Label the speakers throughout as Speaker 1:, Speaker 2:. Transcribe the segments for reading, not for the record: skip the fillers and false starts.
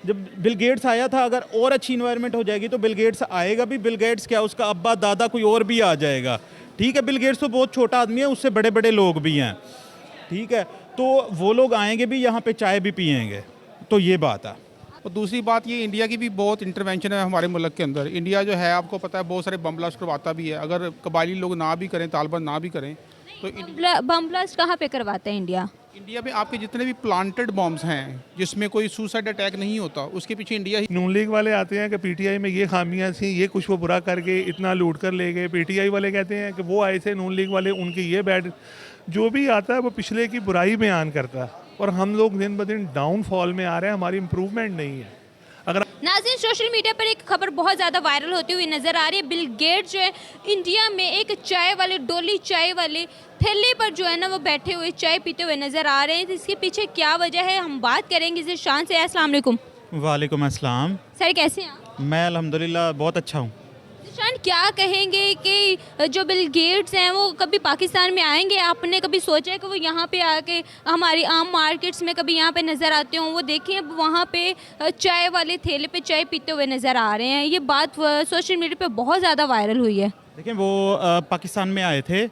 Speaker 1: जब Bill Gates आया था, अगर और अच्छी इन्वायरमेंट हो जाएगी तो बिल गेट्स आएगा भी। बिल गेट्स क्या, उसका अब्बा दादा कोई और भी आ जाएगा। ठीक है, बिल गेट्स तो बहुत छोटा आदमी है, उससे बड़े बड़े लोग भी हैं। ठीक है, तो वो लोग आएंगे भी, यहाँ पे चाय भी पियेंगे। तो ये बात है।
Speaker 2: और दूसरी बात ये, इंडिया की भी बहुत इंटरवेंशन है हमारे मुल्क के अंदर। इंडिया जो है, आपको पता है, बहुत सारे बम ब्लास्ट करवाता भी है। अगर कबायली लोग ना भी करें, तालिबान ना भी करें, तो
Speaker 3: बम ब्लास्ट कहाँ पे करवाते हैं इंडिया?
Speaker 2: इंडिया में आपके जितने भी प्लांटेड बॉम्ब्स हैं जिसमें कोई सुसाइड अटैक नहीं होता, उसके पीछे इंडिया ही।
Speaker 4: नून लीग वाले आते हैं कि पीटीआई में ये खामियां थी, ये कुछ वो बुरा करके इतना लूट कर ले गए। पीटीआई वाले कहते हैं कि वो आए थे नून लीग वाले, उनकी ये बैड। जो भी आता है वो पिछले की बुराई बयान करता है, और हम लोग दिन ब दिन डाउनफॉल में आ रहे हैं, हमारी इम्प्रूवमेंट नहीं है। अगर
Speaker 3: नाज़रीन, सोशल मीडिया पर एक खबर बहुत ज़्यादा वायरल होती हुई नज़र आ रही है। बिल गेट्स जो है इंडिया में एक चाय वाले डोली चाय वाले ठेले पर जो है ना वो बैठे हुए चाय पीते हुए नज़र आ रहे हैं। तो इसके पीछे क्या वजह है, हम बात करेंगे इसे शान से। अस्सलाम वालेकुम।
Speaker 1: वालेकुम अस्सलाम।
Speaker 3: सर कैसे हैं आप?
Speaker 1: मैं अल्हम्दुलिल्लाह बहुत अच्छा हूँ।
Speaker 3: शान, क्या कहेंगे कि जो बिल गेट्स हैं वो कभी पाकिस्तान में आएंगे? आपने कभी सोचा है कि वो यहाँ पे आके हमारी आम मार्केट्स में कभी यहाँ पे नज़र आते हों? वो देखिए अब वहाँ पे चाय वाले ठेले पे चाय पीते हुए नज़र आ रहे हैं। ये बात सोशल मीडिया पे बहुत ज़्यादा वायरल हुई है।
Speaker 1: देखिए, वो पाकिस्तान में आए थे।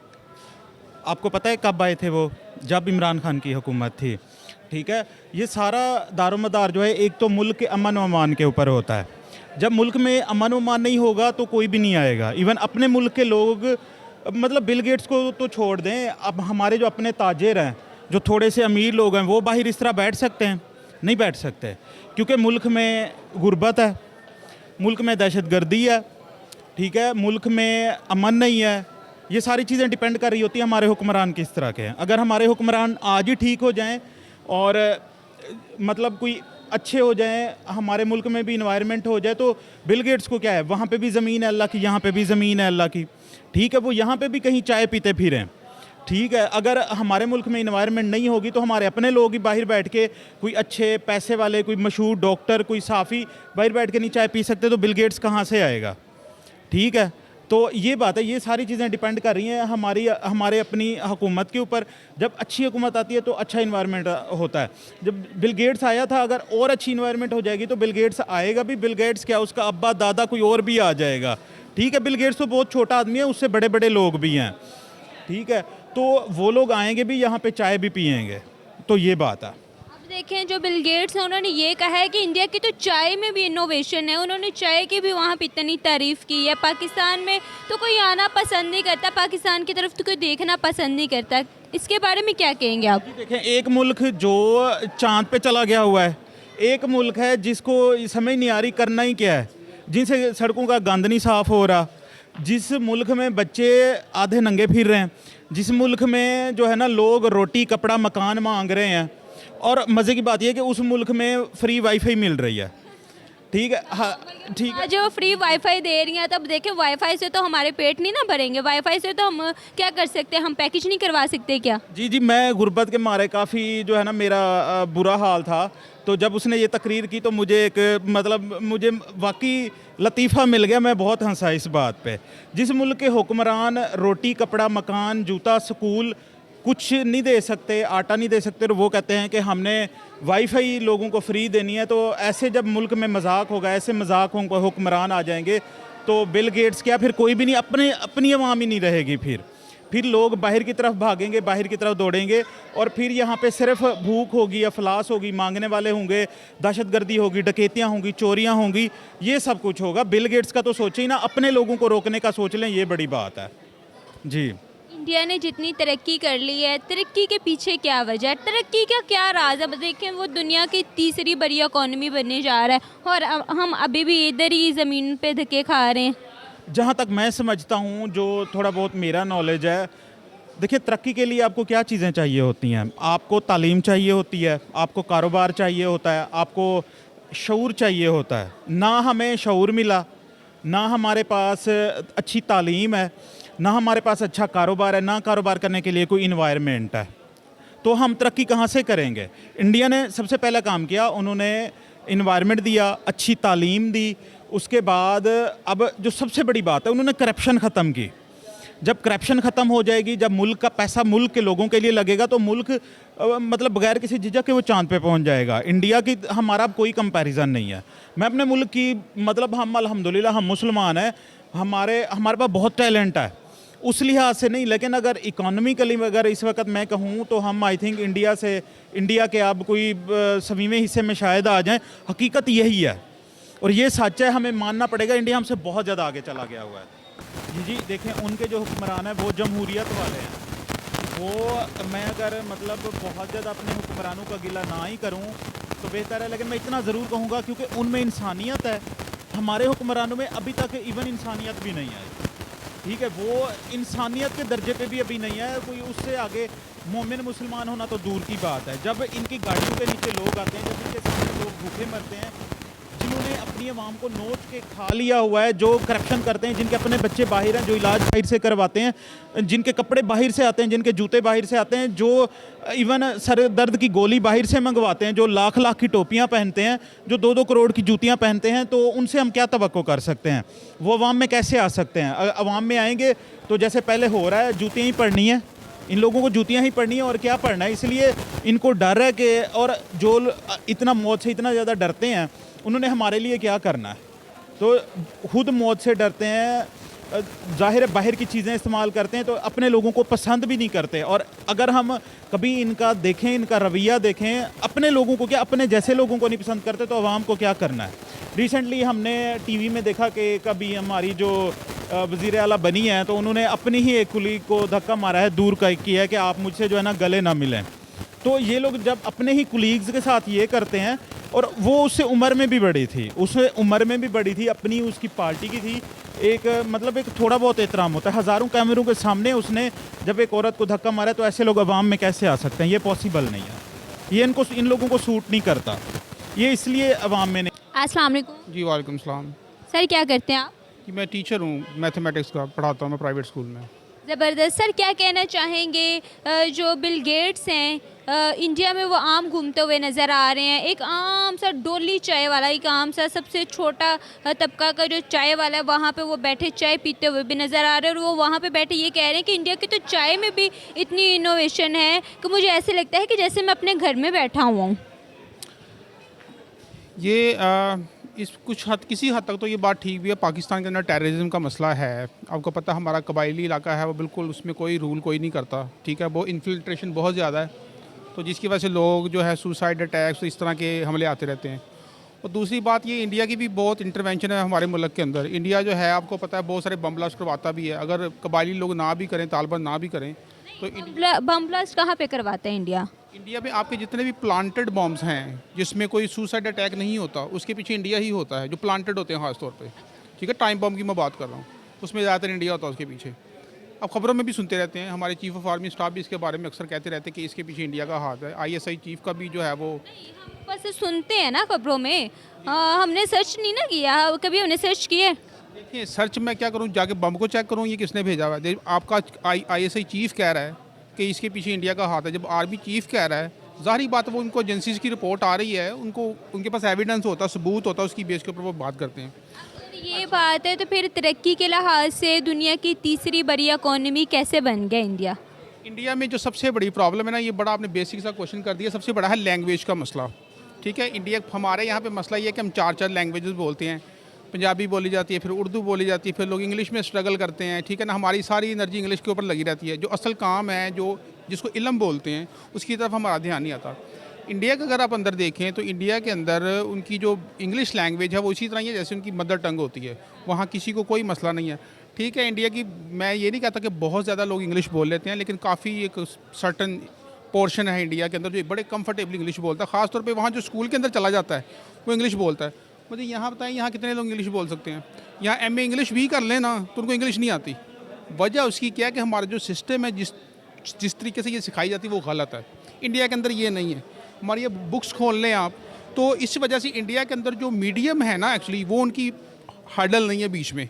Speaker 1: आपको पता है कब आए थे वो? जब इमरान खान की हुकूमत थी। ठीक है, ये सारा दारोमदार जो है एक तो मुल्क के अमन व अमान के ऊपर होता है। जब मुल्क में अमन व अमान नहीं होगा तो कोई भी नहीं आएगा। इवन अपने मुल्क के लोग, मतलब बिल गेट्स को तो छोड़ दें, अब हमारे जो अपने ताजिर हैं, जो थोड़े से अमीर लोग हैं, वो बाहर इस तरह बैठ सकते हैं? नहीं बैठ सकते, क्योंकि मुल्क में गुर्बत है, मुल्क में दहशतगर्दी है। ठीक है, मुल्क में अमन नहीं है। ये सारी चीज़ें डिपेंड कर रही होती हैं हमारे हुक्मरान किस तरह के हैं। अगर हमारे हुक्मरान आज ही ठीक हो जाएं और मतलब कोई अच्छे हो जाएं, हमारे मुल्क में भी इन्वायरमेंट हो जाए, तो बिल गेट्स को क्या है, वहाँ पे भी ज़मीन है अल्लाह की, यहाँ पे भी ज़मीन है अल्लाह की। ठीक है, वो यहाँ पे भी कहीं चाय पीते फिरें। ठीक है, अगर हमारे मुल्क में इन्वायरमेंट नहीं होगी तो हमारे अपने लोग ही बाहर बैठ के, कोई अच्छे पैसे वाले, कोई मशहूर डॉक्टर, कोई साफ़ी बाहर बैठ के नहीं चाय पी सकते, तो बिल गेट्स कहाँ से आएगा? ठीक है, तो ये बात है। ये सारी चीज़ें डिपेंड कर रही हैं हमारे अपनी हुकूमत के ऊपर। जब अच्छी हुकूमत आती है तो अच्छा इन्वायरमेंट होता है। जब बिल गेट्स आया था, अगर और अच्छी इन्वायरमेंट हो जाएगी तो बिल गेट्स आएगा भी। बिल गेट्स क्या, उसका अब्बा दादा कोई और भी आ जाएगा। ठीक है, बिल गेट्स तो बहुत छोटा आदमी है, उससे बड़े बड़े लोग भी हैं। ठीक है, तो वो लोग आएंगे भी, यहाँ पे चाय भी पियेंगे। तो ये बात है।
Speaker 3: अब देखें, जो बिल गेट्स हैं उन्होंने ये कहा है कि इंडिया की तो चाय में भी इनोवेशन है। उन्होंने चाय की भी वहाँ पे इतनी तारीफ़ की है। पाकिस्तान में तो कोई आना पसंद नहीं करता, पाकिस्तान की तरफ तो कोई देखना पसंद नहीं करता। इसके बारे में क्या कहेंगे आप?
Speaker 1: देखें, एक मुल्क जो चांद पे चला गया हुआ है, एक मुल्क है जिसको समझ नहीं आ रही करना ही क्या है, जिनसे सड़कों का गंद नहीं साफ़ हो रहा, जिस मुल्क में बच्चे आधे नंगे फिर रहे हैं, जिस मुल्क में जो है ना लोग रोटी कपड़ा मकान मांग रहे हैं, और मज़े की बात यह है कि उस मुल्क में फ्री वाईफाई मिल रही है। ठीक है, हाँ ठीक है।
Speaker 3: जो फ्री वाईफाई दे रही हैं, तब देखें वाईफाई से तो हमारे पेट नहीं ना भरेंगे। वाईफाई से तो हम क्या कर सकते हैं, हम पैकेज नहीं करवा सकते क्या?
Speaker 1: जी जी, मैं गुर्बत के मारे काफ़ी जो है ना मेरा बुरा हाल था। तो जब उसने ये तकरीर की तो मुझे एक मतलब मुझे वाकई लतीफ़ा मिल गया। मैं बहुत हंसा इस बात पे। जिस मुल्क के हुक्मरान रोटी कपड़ा मकान जूता स्कूल कुछ नहीं दे सकते, आटा नहीं दे सकते, और वो कहते हैं कि हमने वाईफाई लोगों को फ्री देनी है, तो ऐसे जब मुल्क में मजाक होगा, ऐसे मजाक हुक्मरान आ जाएंगे, तो बिल गेट्स क्या, फिर कोई भी नहीं, अपनी अवाम ही नहीं रहेगी। फिर लोग बाहर की तरफ भागेंगे, बाहर की तरफ दौड़ेंगे, और फिर यहाँ पे सिर्फ भूख होगी, अफलास होगी, मांगने वाले होंगे, दहशतगर्दी होगी, डकैतियाँ होंगी, चोरियाँ होंगी, ये सब कुछ होगा। बिल गेट्स का तो सोचे ही ना, अपने लोगों को रोकने का सोच लें, ये बड़ी बात है। जी,
Speaker 3: इंडिया ने जितनी तरक्की कर ली है, तरक्की के पीछे क्या वजह है, तरक्की का क्या राज है? अब देखें, वो दुनिया की तीसरी बड़ी इकॉनमी बनने जा रहा है और हम अभी भी इधर ही ज़मीन पे धक्के खा रहे हैं।
Speaker 1: जहाँ तक मैं समझता हूँ, जो थोड़ा बहुत मेरा नॉलेज है, देखिए तरक्की के लिए आपको क्या चीज़ें चाहिए होती हैं? आपको तालीम चाहिए होती है, आपको कारोबार चाहिए होता है, आपको शऊर चाहिए होता है। ना हमें शऊर मिला, ना हमारे पास अच्छी तालीम है, ना हमारे पास अच्छा कारोबार है, ना कारोबार करने के लिए कोई इन्वायरमेंट है, तो हम तरक्की कहाँ से करेंगे? इंडिया ने सबसे पहला काम किया, उन्होंने इन्वायरमेंट दिया, अच्छी तालीम दी। उसके बाद अब जो सबसे बड़ी बात है, उन्होंने करप्शन ख़त्म की। जब करप्शन ख़त्म हो जाएगी, जब मुल्क का पैसा मुल्क के लोगों के लिए लगेगा, तो मुल्क मतलब बगैर किसी झिझक के वो चांद पे पहुंच जाएगा। इंडिया की हमारा कोई कंपैरिजन नहीं है। मैं अपने मुल्क की मतलब हम अल्हम्दुलिल्लाह हम मुसलमान हैं, हमारे पास बहुत टैलेंट है, उस लिहाज से नहीं। लेकिन अगर इकोनॉमिकली अगर इस वक्त मैं कहूँ तो हम आई थिंक इंडिया के अब कोई 7वें हिस्से में शायद आ जाएं। हकीकत यही है और ये सच है, हमें मानना पड़ेगा। इंडिया हमसे बहुत ज़्यादा आगे चला गया हुआ है जी। देखें उनके जो हुक्मरान हैं वो जमहूरियत वाले हैं। वो मैं अगर मतलब बहुत ज़्यादा अपने हुक्मरानों का गिला ना ही करूँ तो बेहतर है, लेकिन मैं इतना ज़रूर कहूँगा क्योंकि उनमें इंसानियत है। हमारे हुक्मरानों में अभी तक इवन इंसानियत भी नहीं आई, ठीक है, वो इंसानियत के दर्जे पे भी अभी नहीं है। कोई उससे आगे मोमिन मुसलमान होना तो दूर की बात है। जब इनकी गाड़ियों के नीचे लोग आते हैं, जब इनके सामने लोग भूखे मरते हैं, जिन्होंने अपनी आवाम को नोच के खा लिया हुआ है, जो करप्शन करते हैं, जिनके अपने बच्चे बाहर हैं, जो इलाज बाहर से करवाते हैं, जिनके कपड़े बाहर से आते हैं, जिनके जूते बाहर से आते हैं, जो इवन सर दर्द की गोली बाहर से मंगवाते हैं, जो लाख लाख की टोपियां पहनते हैं, जो 2-2 करोड़ की जूतियां पहनते हैं, तो उनसे हम क्या तवक्को कर सकते हैं? वो अवाम में कैसे आ सकते हैं? अवाम में आएंगे तो जैसे पहले हो रहा है, जूतियाँ ही पड़नी है, इन लोगों को जूतियाँ ही पड़नी है और क्या पढ़ना है। इसलिए इनको डर है कि, और जो इतना मौत से इतना ज़्यादा डरते हैं, उन्होंने हमारे लिए क्या करना है? तो खुद मौत से डरते हैं, ज़ाहिर है बाहर की चीज़ें इस्तेमाल करते हैं, तो अपने लोगों को पसंद भी नहीं करते। और अगर हम कभी इनका देखें, इनका रवैया देखें, अपने लोगों को क्या, अपने जैसे लोगों को नहीं पसंद करते, तो आवाम को क्या करना है? रिसेंटली हमने टीवी में देखा कि कभी हमारी जो वज़ीर आला बनी है, तो उन्होंने अपनी ही एक कुलीग को धक्का मारा है, दूर किया है कि आप मुझसे जो है ना गले ना मिलें। तो ये लोग जब अपने ही कुलीग्स के साथ ये करते हैं, और वो उससे उम्र में भी बड़ी थी, उससे उम्र में भी बड़ी थी, अपनी उसकी पार्टी की थी, एक मतलब एक थोड़ा बहुत एहतराम होता है। हज़ारों कैमरों के सामने उसने जब एक औरत को धक्का मारा, तो ऐसे लोग अवाम में कैसे आ सकते हैं? ये पॉसिबल नहीं है, ये इन लोगों को सूट नहीं करता, ये इसलिए अवाम में नहीं।
Speaker 3: अस्सलाम वालेकुम।
Speaker 2: जी वालेकुम सलाम।
Speaker 3: सर क्या करते हैं आप?
Speaker 2: कि मैं टीचर हूँ, मैथमेटिक्स का पढ़ाता हूँ मैं प्राइवेट स्कूल में।
Speaker 3: ज़बरदस्त। सर क्या कहना चाहेंगे, जो बिल गेट्स हैं इंडिया में वो आम घूमते हुए नज़र आ रहे हैं। एक आम सा डोली चाय वाला, एक आम सा सबसे छोटा तबका का जो चाय वाला है, वहाँ पे वो बैठे चाय पीते हुए भी नज़र आ रहे हैं। और वो वहाँ पे बैठे ये कह रहे हैं कि इंडिया की तो चाय में भी इतनी इनोवेशन है कि मुझे ऐसे लगता है कि जैसे मैं अपने घर में बैठा हुआ हूँ।
Speaker 2: ये इस किसी हद तक तो ये बात ठीक भी है। पाकिस्तान के अंदर टेररिज्म का मसला है, आपको पता है, हमारा कबायली इलाका है, वो बिल्कुल उसमें कोई रूल कोई नहीं करता, ठीक है, वो इन्फिल्ट्रेशन बहुत ज़्यादा है, तो जिसकी वजह से लोग जो है सुसाइड अटैक्स इस तरह के हमले आते रहते हैं। और दूसरी बात ये, इंडिया की भी बहुत इंटरवेंशन है हमारे मुल्क के अंदर। इंडिया जो है आपको पता है बहुत सारे बम ब्लास्ट करवाता भी है। अगर कबायली लोग ना भी करें, तालिबान ना भी करें, तो
Speaker 3: बम ब्लास्ट कहाँ पे करवाते हैं
Speaker 2: इंडिया में आपके जितने भी प्लांटेड बॉम्ब्स हैं जिसमें कोई सुसाइड अटैक नहीं होता, उसके पीछे इंडिया ही होता है, जो प्लांटेड होते हैं खास तौर पे, ठीक है, टाइम बॉम्ब की मैं बात कर रहा हूँ, उसमें ज़्यादातर इंडिया होता है उसके पीछे। अब खबरों में भी सुनते रहते हैं, हमारे चीफ ऑफ आर्मी स्टाफ भी इसके बारे में अक्सर कहते रहते हैं कि इसके पीछे इंडिया का हाथ है। ISI चीफ का भी जो है वो
Speaker 3: बस सुनते हैं ना खबरों में, हमने सर्च नहीं ना किया, कभी हमने सर्च किया?
Speaker 2: देखिए, सर्च मैं क्या करूँ, जाके बम को चेक करूँ ये किसने भेजा हुआ है? आपका ISI चीफ कह रहा है कि इसके पीछे इंडिया का हाथ है, जब आर्मी चीफ कह रहा है, ज़ाहिर बात है वो उनको एजेंसीज की रिपोर्ट आ रही है, उनके पास एविडेंस होता है, सबूत होता है, उसकी बेस के ऊपर वो बात करते हैं।
Speaker 3: ये बात है तो फिर तरक्की के लिहाज से दुनिया की तीसरी बड़ी इकोनॉमी कैसे बन गया इंडिया?
Speaker 2: इंडिया में जो सबसे बड़ी प्रॉब्लम है ना, ये बड़ा आपने बेसिक सा क्वेश्चन कर दिया, सबसे बड़ा है लैंग्वेज का मसला, ठीक है। इंडिया हमारे यहाँ पे मसला ये है कि हम 4 लैंग्वेजेस बोलते हैं, पंजाबी बोली जाती है, फिर उर्दू बोली जाती है, फिर लोग इंग्लिश में स्ट्रगल करते हैं, ठीक है ना। हमारी सारी एनर्जी इंग्लिश के ऊपर लगी रहती है, जो असल काम है, जो जिसको इल्म बोलते हैं, उसकी तरफ हमारा ध्यान नहीं आता। इंडिया का अगर आप अंदर देखें तो इंडिया के अंदर उनकी जो इंग्लिश लैंग्वेज है वो इसी तरह ही है जैसे उनकी मदर टंग होती है, वहाँ किसी को कोई मसला नहीं है, ठीक है। इंडिया की मैं ये नहीं कहता कि बहुत ज़्यादा लोग इंग्लिश बोल लेते हैं, लेकिन काफ़ी एक सर्टन पोर्शन है इंडिया के अंदर जो बड़े कंफर्टेबली इंग्लिश बोलता है, ख़ासतौर पे वहाँ जो स्कूल के अंदर चला जाता है वो इंग्लिश बोलता है। मुझे यहाँ बताएं, यहाँ कितने लोग इंग्लिश बोल सकते हैं? यहाँ MA इंग्लिश भी कर लें ना तो उनको इंग्लिश नहीं आती। वजह उसकी क्या है कि हमारा जो सिस्टम है, जिस तरीके से ये सिखाई जाती है वो गलत है। इंडिया के अंदर ये नहीं है। हमारी ये बुक्स खोल लें आप, तो इस वजह से इंडिया के अंदर जो मीडियम है ना, एक्चुअली वो उनकी हर्डल नहीं है बीच में,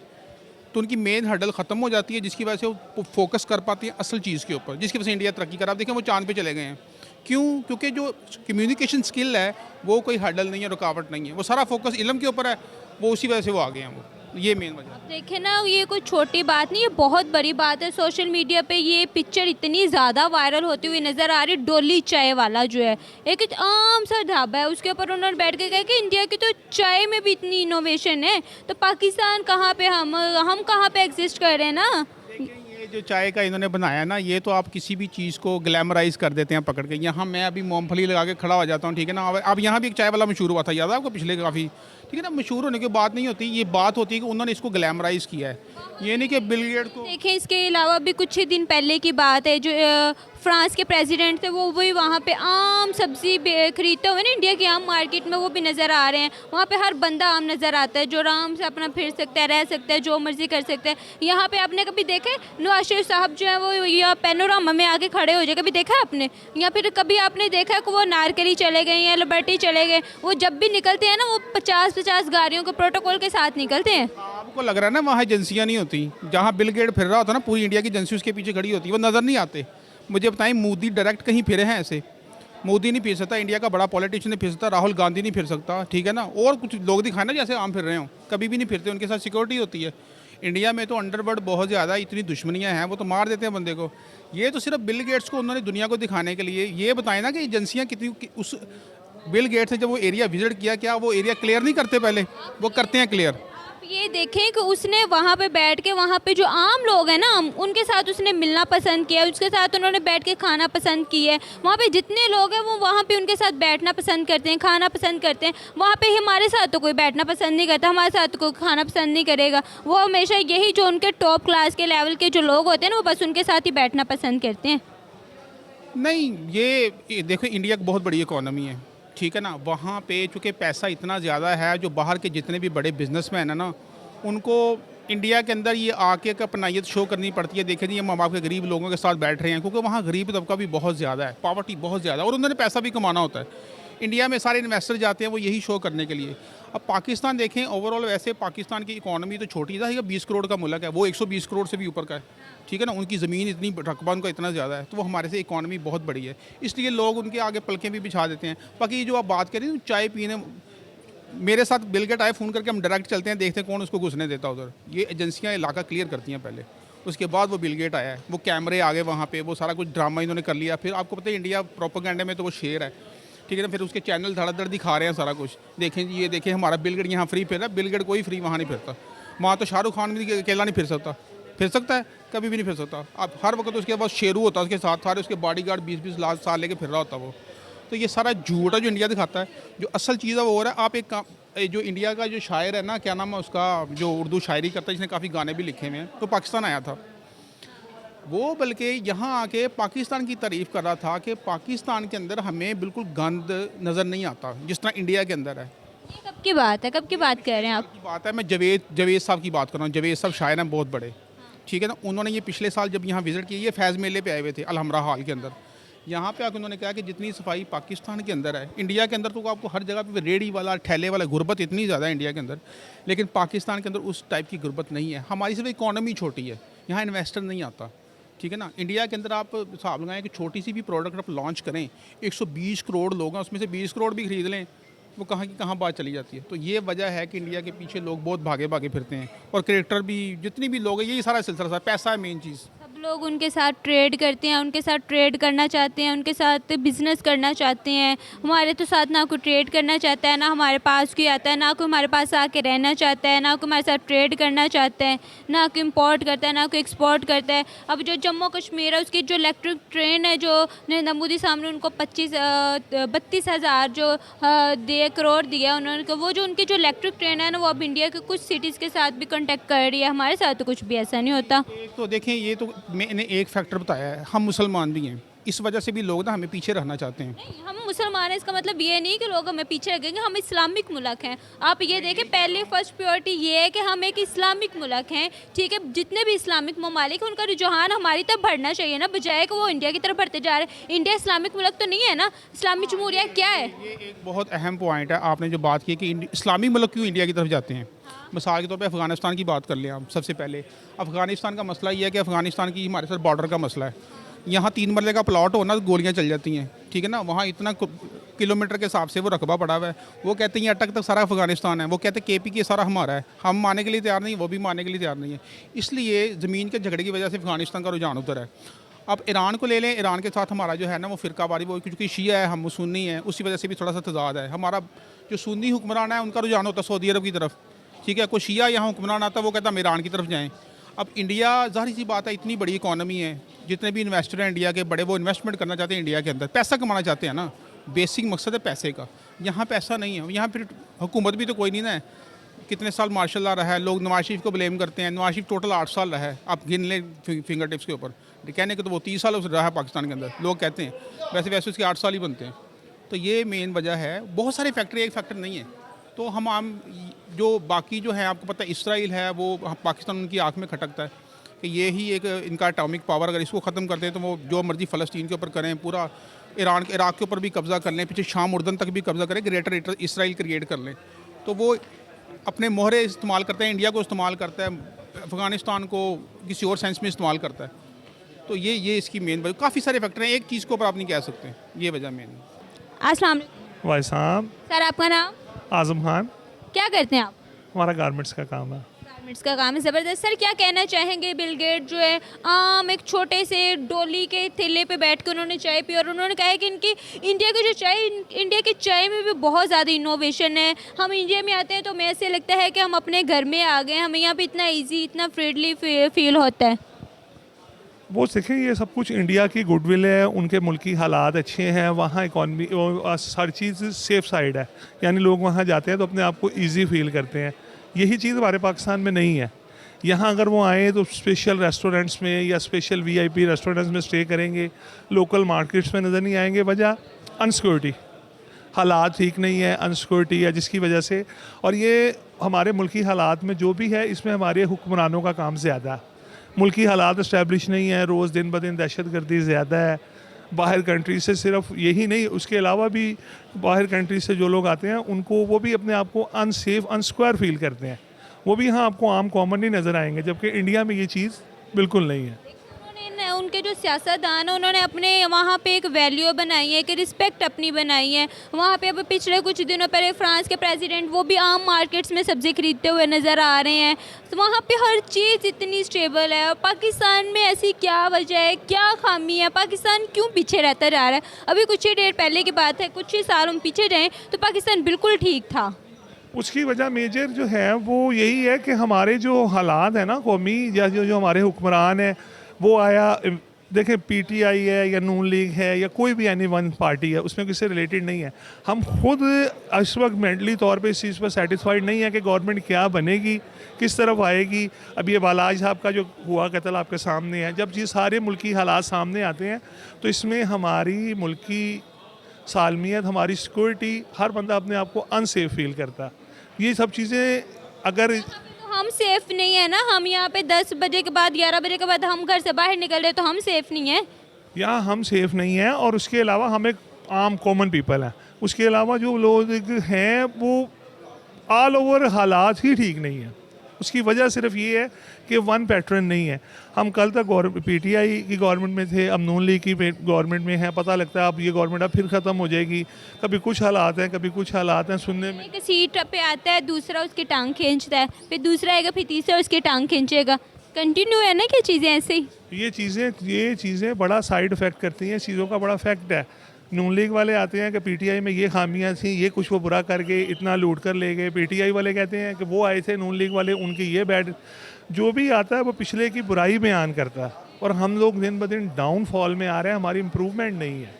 Speaker 2: तो उनकी मेन हर्डल ख़त्म हो जाती है, जिसकी वजह से वो फोकस कर पाती है असल चीज़ के ऊपर, जिसकी वजह से इंडिया तरक्की कर। आप देखें वो चांद पे चले गए हैं, क्यों? क्योंकि जो कम्युनिकेशन स्किल है वो कोई हर्डल नहीं है, रुकावट नहीं है, वो सारा फोकस इल्म के ऊपर है, वो उसी वजह से वो आ गए हैं वो। ये मेन वजह है।
Speaker 3: देखिए ना, ये कोई छोटी बात नहीं, ये बहुत बड़ी बात है। सोशल मीडिया पे ये पिक्चर इतनी ज़्यादा वायरल होती हुई नज़र आ रही। डोली चाय वाला जो है, एक आम सा ढाबा है, उसके ऊपर उन्होंने बैठ के कहा कि इंडिया की तो चाय में भी इतनी इनोवेशन है, तो पाकिस्तान कहाँ पे, हम कहाँ पे एग्जिस्ट कर रहे हैं ना।
Speaker 2: देखिए, ये जो चाय का इन्होंने बनाया ना, ये तो आप किसी भी चीज़ को ग्लैमराइज कर देते हैं पकड़ के। यहाँ मैं अभी मूंगफली लगा के खड़ा हो जाता हूँ, ठीक है ना। अब यहाँ भी एक चाय वाला मशहूर हुआ था, याद है आपको, पिछले काफ़ी, ठीक है ना। मशहूर होने की बात नहीं होती, ये बात होती है कि उन्होंने इसको ग्लैमराइज किया है। ये नहीं कि बिल गेट को।
Speaker 3: देखें, इसके अलावा भी कुछ ही दिन पहले की बात है, जो फ्रांस के प्रेसिडेंट थे, वो भी वहाँ पे आम सब्जी खरीदते हुए ना, इंडिया की आम मार्केट में वो भी नज़र आ रहे हैं। वहाँ पे हर बंदा आम नज़र आता है, जो आराम से अपना फिर सकता है, रह सकता है, जो मर्जी कर सकता है। यहाँ पे आपने कभी देखे नवाज शरीफ साहब जो है वो या पैनोरामा में आके खड़े हो जाए, कभी देखा है आपने? या फिर कभी आपने देखा कि वो नारकली चले गए या लिबर्टी चले गए? वो जब भी निकलते हैं ना, वो 50-50 गाड़ियों के प्रोटोकॉल के साथ निकलते हैं।
Speaker 2: आपको लग रहा है ना वहाँ एजेंसियाँ नहीं होती, जहाँ बिल गेट फिर रहा होता ना, पूरी इंडिया की एजेंसी उसके पीछे खड़ी होती है, वो नज़र नहीं आते। मुझे बताएं, मोदी डायरेक्ट कहीं फिरे हैं ऐसे? मोदी नहीं फिर सकता, इंडिया का बड़ा पॉलिटिशियन नहीं फिर सकता, राहुल गांधी नहीं फिर सकता, ठीक है ना। और कुछ लोग दिखाए ना जैसे आम फिर रहे हों, कभी भी नहीं फिरते, उनके साथ सिक्योरिटी होती है। इंडिया में तो अंडरवर्ल्ड बहुत ज़्यादा, इतनी दुश्मनियाँ हैं, वो तो मार देते हैं बंदे को। ये तो सिर्फ बिल गेट्स को उन्होंने दुनिया को दिखाने के लिए ये बताएं ना कि एजेंसियाँ कितनी, उस बिल गेट्स ने जब वो एरिया विजिट किया, क्या वो एरिया क्लियर नहीं करते? पहले वो करते हैं क्लियर।
Speaker 3: आप ये देखें कि उसने वहाँ पे बैठ के, वहाँ पे जो आम लोग हैं ना, उनके साथ उसने मिलना पसंद किया, उसके साथ उन्होंने बैठ के खाना पसंद किया है। वहाँ पे जितने लोग हैं वो वहाँ पे उनके साथ बैठना पसंद करते हैं, खाना पसंद करते हैं। वहाँ पे हमारे साथ तो कोई बैठना पसंद नहीं करता, हमारे साथ तो कोई खाना पसंद नहीं करेगा। वो हमेशा यही जो उनके टॉप क्लास के लेवल के जो लोग होते हैं ना, वो बस उनके साथ ही बैठना पसंद करते हैं।
Speaker 2: नहीं, ये देखो, इंडिया की बहुत बड़ी इकोनॉमी है, ठीक है ना। वहाँ पे चूँकि पैसा इतना ज़्यादा है, जो बाहर के जितने भी बड़े बिजनेसमैन हैं ना, उनको इंडिया के अंदर ये आके एक अपनाइत शो करनी पड़ती है। देखें जी, ये माँ बाप के गरीब लोगों के साथ बैठ रहे हैं, क्योंकि वहाँ गरीब तबका भी बहुत ज़्यादा है, पॉवर्टी बहुत ज़्यादा है, और उन्होंने पैसा भी कमाना होता है। इंडिया में सारे इन्वेस्टर जाते हैं वो यही शो करने के लिए। अब पाकिस्तान देखें, ओवरऑल वैसे पाकिस्तान की इकोनॉमी तो छोटी है, 20 करोड़ का मुल्क है, वो 120 करोड़ से भी ऊपर का है, ठीक है ना। उनकी ज़मीन इतनी, रकबा उनका इतना ज़्यादा है, तो वो हमारे से इकोनॉमी बहुत बड़ी है, इसलिए लोग उनके आगे पलकें भी बिछा देते हैं। बाकी जो आप बात करें चाय पीने, मेरे साथ बिल गेट आए, फ़ोन करके हम डायरेक्ट चलते हैं, देखते हैं कौन उसको घुसने देता उधर। ये एजेंसियाँ इलाका क्लियर करती हैं पहले, उसके बाद वो बिल गेट आया है, वो कैमरे आ गए वहाँ पे, वो सारा कुछ ड्रामा इन्होंने कर लिया। फिर आपको पता है इंडिया प्रोपेगेंडे में तो वो शेर है, ठीक है ना। फिर उसके चैनल धड़ाधड़ दिखा रहे हैं सारा कुछ, देखें जी, ये देखें हमारा बिल गेट यहाँ फ्री फिर रहा है। बिल गेट कोई फ्री वहाँ नहीं फिरता, वहाँ तो शाहरुख खान भी अकेला नहीं फिर सकता, फिर सकता है, कभी भी नहीं फिर सकता। अब हर वक्त उसके पास शेरू होता है, उसके साथ सारे उसके बॉडीगार्ड 20-20 साल लेके फिर रहा होता वो। तो ये सारा झूठ है जो इंडिया दिखाता है, जो असल चीज़ है वो हो रहा है। आप एक काम, जो इंडिया का जो शायर है ना, क्या नाम है उसका, जो उर्दू शायरी करता है, जिसने काफ़ी गाने भी लिखे हुए हैं, तो पाकिस्तान आया था वो, बल्कि यहाँ आके पाकिस्तान की तारीफ़ कर रहा था कि पाकिस्तान के अंदर हमें बिल्कुल गंद नज़र नहीं आता जिस तरह इंडिया के अंदर है।
Speaker 3: ये कब की बात है, कब की बात कर रहे हैं आप?
Speaker 2: की बात है, मैं जवेद साहब की बात कर रहा हूँ। जवेद साहब शायर हैं बहुत बड़े, ठीक है ना। उन्होंने ये पिछले साल जब यहाँ विज़िट किया, ये फैज़ मेले पे आए हुए थे अलहमरा हॉल के अंदर। यहाँ पे आकर उन्होंने कहा कि जितनी सफाई पाकिस्तान के अंदर है, इंडिया के अंदर तो आपको हर जगह पे रेडी वाला, ठेले वाला, गुर्बत इतनी ज़्यादा है इंडिया के अंदर, लेकिन पाकिस्तान के अंदर उस टाइप की गुर्बत नहीं है। हमारी सिर्फ इकॉनमी छोटी है, यहाँ इन्वेस्टर नहीं आता, ठीक है ना। इंडिया के अंदर आप हिसाब लगाएं कि छोटी सी भी प्रोडक्ट आप लॉन्च करें, 120 करोड़ लोग हैं, उसमें से 20 करोड़ भी खरीद लें, वो कहाँ की कहाँ बात चली जाती है। तो ये वजह है कि इंडिया के पीछे लोग बहुत भागे भागे फिरते हैं, और क्रिएटर भी, जितनी भी लोग हैं, यही सारा सिलसिला, पैसा है मेन चीज़।
Speaker 3: सब लोग उनके साथ ट्रेड करते हैं, उनके साथ ट्रेड करना चाहते हैं, उनके साथ बिजनेस करना चाहते हैं। हमारे तो साथ ना कोई ट्रेड करना चाहता है, ना हमारे पास कोई आता है, ना कोई हमारे पास आके रहना चाहता है, ना कोई हमारे साथ ट्रेड करना चाहता है, ना कोई इम्पोर्ट करता है, ना कोई एक्सपोर्ट करता है। अब जो जम्मू कश्मीर है, उसकी जो इलेक्ट्रिक ट्रेन है, जो नरेंद्र मोदी साहब ने उनको 32,000 जो करोड़ दिया उन्होंने, वो जो उनकी जो इलेक्ट्रिक ट्रेन है ना, वो अब इंडिया के कुछ सिटीज़ के साथ भी कॉन्टेक्ट कर रही है। हमारे साथ तो कुछ भी ऐसा नहीं होता।
Speaker 2: एक तो देखें, ये तो मैंने एक फैक्टर बताया है, हम मुसलमान भी हैं, इस वजह से भी लोग ना हमें पीछे रहना चाहते हैं।
Speaker 3: नहीं, हम मुसलमान हैं, इसका मतलब ये नहीं कि लोग हमें पीछे रखेंगे। हम इस्लामिक मुल्क हैं। आप ये देखें, पहली फर्स्ट प्रायोरिटी ये है कि हम एक इस्लामिक मुल्क हैं, ठीक है। जितने भी इस्लामिक ममालिक हैं, उनका रुझान हमारी तरफ बढ़ना चाहिए ना, बजाय कि वो इंडिया की तरफ बढ़ते जा रहे हैं। इंडिया इस्लामिक मुल्क तो नहीं है ना, इस्लामी जमहूरिया क्या है?
Speaker 2: ये एक बहुत अहम पॉइंट है आपने जो बात की कि इस्लामी मुल्क क्यों इंडिया की तरफ जाते हैं। मिसाल के तौर पे अफ़गानिस्तान की बात कर लें आप। सबसे पहले अफ़गानिस्तान का मसला ये है कि अफ़गानिस्तान की हमारे साथ बॉर्डर का मसला है, यहाँ 3 मरले का प्लॉट हो ना तो गोलियाँ चल जाती हैं, ठीक है ना। वहाँ इतना किलोमीटर के हिसाब से वो रकबा पड़ा हुआ है। वो कहते हैं ये अटक तक सारा अफगानिस्तान है, वो कहते हैं केपी के सारा हमारा है। हम मानने के लिए तैयार नहीं, वो भी मानने के लिए तैयार नहीं है। इसलिए ज़मीन के झगड़े की वजह से अफगानिस्तान का रुझान उधर है। अब ईरान को ले लें, ईरान के साथ हमारा जो है ना वो फ़िरकावारी, वो क्योंकि शिया है, हम सुन्नी है, उसी वजह से भी थोड़ा सा तजाद है। हमारा जो सुन्नी हुक्मरान है उनका रुझान होता है सऊदी अरब की तरफ, ठीक है। कोई शिया यहाँ हुक्मरान आता है वो कहता है हम ईरान की तरफ जाएँ। अब इंडिया, ज़ाहिर सी बात है, इतनी बड़ी इकॉनमी है, जितने भी इन्वेस्टर हैं इंडिया के बड़े, वो इन्वेस्टमेंट करना चाहते हैं इंडिया के अंदर, पैसा कमाना चाहते हैं ना। बेसिक मकसद है पैसे का। यहाँ पैसा नहीं है, यहाँ फिर हुकूमत भी तो कोई नहीं ना है। कितने साल मार्शल लॉ रहा है, लोग नवाज शरीफ को ब्लेम करते हैं। नवाज शरीफ टोटल 8 साल रहा है, आप गिन लें फिंगर टिप्स के ऊपर। कहने के तो वो 30 साल रहा है पाकिस्तान के अंदर, लोग कहते हैं, वैसे उसके 8 साल ही बनते हैं। तो ये मेन वजह है। बहुत सारे फैक्टर, एक फैक्टर नहीं है। तो हम आम जो बाकी जो है, आपको पता है इसराइल है, वो पाकिस्तान उनकी आँख में खटकता है कि ये ही एक इनका एटॉमिक पावर, अगर इसको ख़त्म कर दें तो वो जो मर्जी फ़लस्तीन के ऊपर करें, पूरा इराक के ऊपर भी कब्ज़ा कर लें, पीछे शाम उर्दन तक भी कब्ज़ा करें, ग्रेटर इसराइल क्रिएट कर लें। तो वो अपने मोहरे इस्तेमाल करते हैं, इंडिया को इस्तेमाल करता है, अफ़गानिस्तान को किसी और सेंस में इस्तेमाल करता है। तो ये इसकी मेन वजह। काफ़ी सारे फैक्टर हैं, एक चीज़ को ऊपर आप नहीं कह सकते, ये वजह मेन है।
Speaker 3: अस्सलाम
Speaker 4: भाई साहब,
Speaker 3: सर, आपका नाम?
Speaker 4: आज़म खान।
Speaker 3: क्या करते हैं आप?
Speaker 4: हमारा गारमेंट्स का काम है।
Speaker 3: गारमेंट्स का काम है, ज़बरदस्त। सर, क्या कहना चाहेंगे, बिल गेट जो है आम एक छोटे से डोली के ठेले पे बैठ के उन्होंने चाय पी और उन्होंने कहा है कि इनकी इंडिया की जो चाय, इंडिया की चाय में भी बहुत ज़्यादा इनोवेशन है। हम इंडिया में आते हैं तो हमें ऐसे लगता है कि हम अपने घर में आ गए, हमें यहाँ पे इतना ईजी, इतना फ्रेंडली फील होता है।
Speaker 4: वो सीखें, ये सब कुछ इंडिया की गुडविल है, उनके मुल्की हालात अच्छे हैं, वहाँ इकॉनमी हर चीज़ सेफ साइड है, यानी लोग वहाँ जाते हैं तो अपने आप को ईजी फील करते हैं। यही चीज़ हमारे पाकिस्तान में नहीं है। यहाँ अगर वो आए तो स्पेशल रेस्टोरेंट्स में या स्पेशल VIP रेस्टोरेंट्स में स्टे करेंगे, लोकल मार्केट्स में नज़र नहीं आएंगे। वजह अनसिक्योरिटी, हालात ठीक नहीं है, अनसिक्योरिटी है, जिसकी वजह से। और ये हमारे मुल्की हालात में जो भी है, इसमें हमारे हुक्मरानों का काम ज़्यादा है। मुल्की हालात इस्टेब्लिश नहीं है, रोज़ दिन ब दिन दहशतगर्दी ज़्यादा है। बाहर कंट्री से सिर्फ यही नहीं, उसके अलावा भी बाहर कंट्री से जो लोग आते हैं उनको, वो भी अपने आप को अनसेफ, अनस्क्वायर फील करते हैं। वो भी यहाँ आपको आम कॉमन नहीं नज़र आएंगे, जबकि इंडिया में ये चीज़ बिल्कुल नहीं है।
Speaker 3: उनके जो सियासतदान है, उन्होंने अपने वहाँ पे एक वैल्यू बनाई है, एक रिस्पेक्ट अपनी बनाई है। वहाँ पे अब पिछले कुछ दिनों पहले फ्रांस के प्रेसिडेंट, वो भी आम मार्केट्स में सब्ज़ी खरीदते हुए नज़र आ रहे हैं। तो वहाँ पे हर चीज़ इतनी स्टेबल है। और पाकिस्तान में ऐसी क्या वजह है, क्या खामी है, पाकिस्तान क्यों पीछे रहता जा रहा है? अभी कुछ ही देर पहले की बात है, कुछ ही साल हम पीछे जाएँ तो पाकिस्तान बिल्कुल ठीक था।
Speaker 4: उसकी वजह मेजर जो है वो यही है कि हमारे जो हालात हैं ना कौमी, या जो हमारे हुक्मरान हैं, वो आया, देखें PTI है या नून लीग है या कोई भी एनी वन पार्टी है, उसमें किसी रिलेटेड नहीं है। हम खुद इस वक्त मेंटली तौर पे इस चीज़ पर सेटिस्फाइड नहीं है कि गवर्नमेंट क्या बनेगी, किस तरफ आएगी। अब ये बालाज साहब का जो हुआ कत्ल आपके सामने है, जब ये सारे मुल्की हालात सामने आते हैं तो इसमें हमारी मुल्की सालमियत, हमारी सिक्योरिटी, हर बंदा अपने आप को अनसेफ फील करता है। ये सब चीज़ें अगर
Speaker 3: हम सेफ नहीं है ना, हम यहाँ पे 10 बजे के बाद, 11 बजे के बाद हम घर से बाहर निकल रहे तो हम सेफ नहीं है।
Speaker 4: यहाँ हम सेफ नहीं हैं, और उसके अलावा हम एक आम कॉमन पीपल हैं। उसके अलावा जो लोग हैं वो ऑल ओवर हालात ही ठीक नहीं है। उसकी वजह सिर्फ ये है कि वन पैटर्न नहीं है। हम कल तक PTI की गवर्नमेंट में थे, अब नून लीग की गवर्नमेंट में है। पता लगता है अब ये गवर्नमेंट अब फिर ख़त्म हो जाएगी। कभी कुछ हालात हैं, कभी कुछ हालात हैं। सुनने में
Speaker 3: एक सीट पे आता है, दूसरा उसकी टांग खींचता है, फिर दूसरा आएगा, फिर तीसरा उसकी टांग खींचेगा। कंटिन्यू है ना क्या चीज़ें ऐसे ही?
Speaker 4: ये चीज़ें बड़ा साइड इफ़ेक्ट करती हैं, चीज़ों का बड़ा फैक्ट है। नून लीग वाले आते हैं कि PTI में ये खामियां थी, ये कुछ वो बुरा करके इतना लूट कर ले गए। PTI वाले कहते हैं कि वो आए थे नून लीग वाले, उनकी ये बैड। जो भी आता है वो पिछले की बुराई बयान करता है, और हम लोग दिन ब दिन डाउनफॉल में आ रहे हैं। हमारी इम्प्रूवमेंट नहीं है।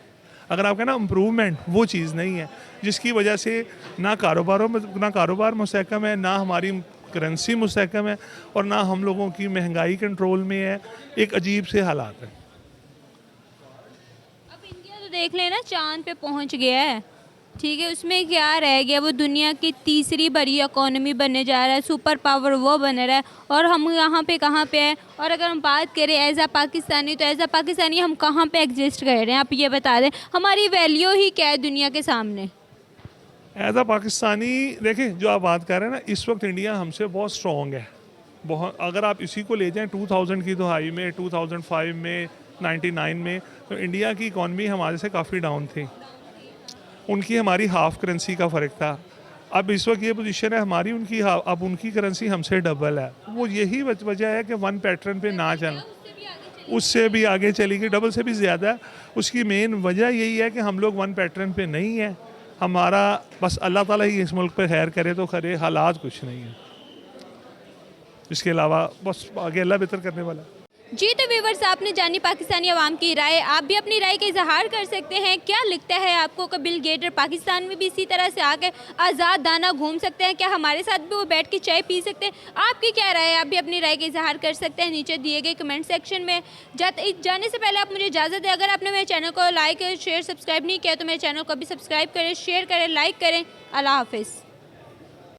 Speaker 4: अगर आप कहना इम्प्रूवमेंट, वो चीज़ नहीं है, जिसकी वजह से ना कारोबार मुस्तहकम है, ना हमारी करेंसी मुस्तहकम है, और ना हम लोगों की महंगाई कंट्रोल में है। एक अजीब से हालात है।
Speaker 3: देख लेना, चांद पे पहुंच गया है, ठीक है, उसमें क्या रह गया? वो दुनिया की तीसरी बड़ी इकोनॉमी बनने जा रहा है, सुपर पावर वो बन रहा है, और हम यहाँ पे कहाँ पे है? और अगर हम बात करें एज आ पाकिस्तानी, तो एज आ पाकिस्तानी हम कहाँ पे एग्जिस्ट कर रहे हैं? आप ये बता दें, हमारी वैल्यू ही क्या है दुनिया के सामने?
Speaker 4: एज आ पाकिस्तानी देखें, जो आप बात कर रहे हैं ना, इस वक्त इंडिया हमसे बहुत स्ट्रॉन्ग है। बहुत, अगर आप इसी को ले जाएं 2000 की दहाई में, 2005 में, 99 में, तो इंडिया की इकॉनमी हमारे से काफ़ी डाउन थी, उनकी हमारी हाफ करेंसी का फ़र्क था। अब इस वक्त ये पोजीशन है हमारी, उनकी अब उनकी करेंसी हमसे डबल है। वो यही वजह है कि वन पैटर्न पे ना चलें, उससे भी आगे चली गई, डबल से भी ज़्यादा। उसकी मेन वजह यही है कि हम लोग वन पैटर्न पे नहीं है। हमारा बस अल्लाह ताला ही इस मुल्क पे खैर करे तो खरे, हालात कुछ नहीं है, इसके अलावा बस आगे अल्लाह बेहतर करने वाला।
Speaker 3: जी तो व्यूवर्स, आपने जानी पाकिस्तानी अवाम की राय। आप भी अपनी राय का इजहार कर सकते हैं। क्या लिखता है आपको कि बिल गेट्स पाकिस्तान में भी इसी तरह से आकर आज़ाद दाना घूम सकते हैं? क्या हमारे साथ भी वो बैठ के चाय पी सकते हैं? आपकी क्या राय है? आप भी अपनी राय का इजहार कर सकते हैं नीचे दिए गए कमेंट सेक्शन में। जाने से पहले आप मुझे इजाज़त दें, अगर आपने मेरे चैनल को लाइक शेयर सब्सक्राइब नहीं किया तो मेरे चैनल को भी सब्सक्राइब करें, शेयर करें, लाइक करें। अल्लाह हाफिज़।